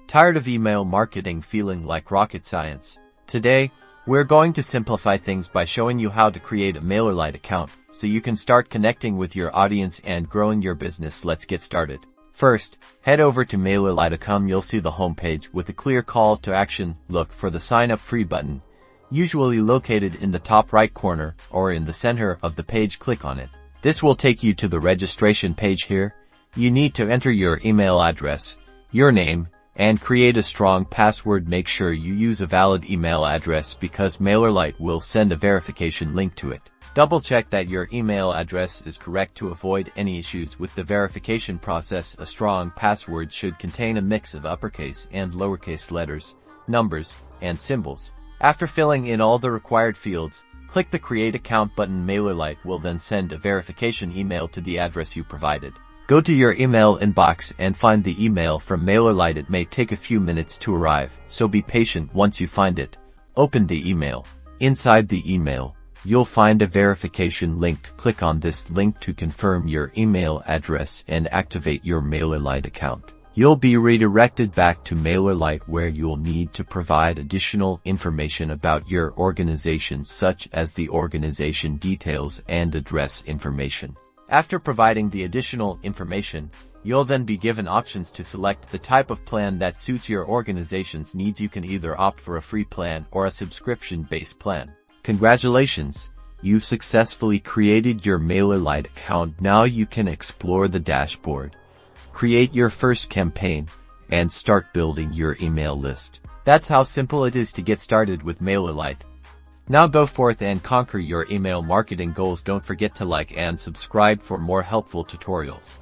Tired of email marketing feeling like rocket science? Today, we're going to simplify things by showing you how to create a Mailerlite account so you can start connecting with your audience and growing your business. Let's get started. First, head over to Mailerlite.com. You'll see the homepage with a clear call to action. Look for the sign up free button, usually located in the top right corner or in the center of the page. Click on it. This will take you to the registration page. Here, you need to enter your email address, your name, and create a strong password. Make sure you use a valid email address because Mailerlite will send a verification link to it. Double check that your email address is correct to avoid any issues with the verification process. A strong password should contain a mix of uppercase and lowercase letters, numbers, and symbols. After filling in all the required fields, click the Create Account button. Mailerlite will then send a verification email to the address you provided. Go to your email inbox and find the email from Mailerlite. It may take a few minutes to arrive, so be patient. Once you find it, open the email. Inside the email, you'll find a verification link. Click on this link to confirm your email address and activate your Mailerlite account. You'll be redirected back to Mailerlite where you'll need to provide additional information about your organization, such as the organization details and address information. After providing the additional information, you'll then be given options to select the type of plan that suits your organization's needs. You can either opt for a free plan or a subscription-based plan. Congratulations! You've successfully created your Mailerlite account. Now you can explore the dashboard, create your first campaign, and start building your email list. That's how simple it is to get started with Mailerlite. Now go forth and conquer your email marketing goals. Don't forget to like and subscribe for more helpful tutorials.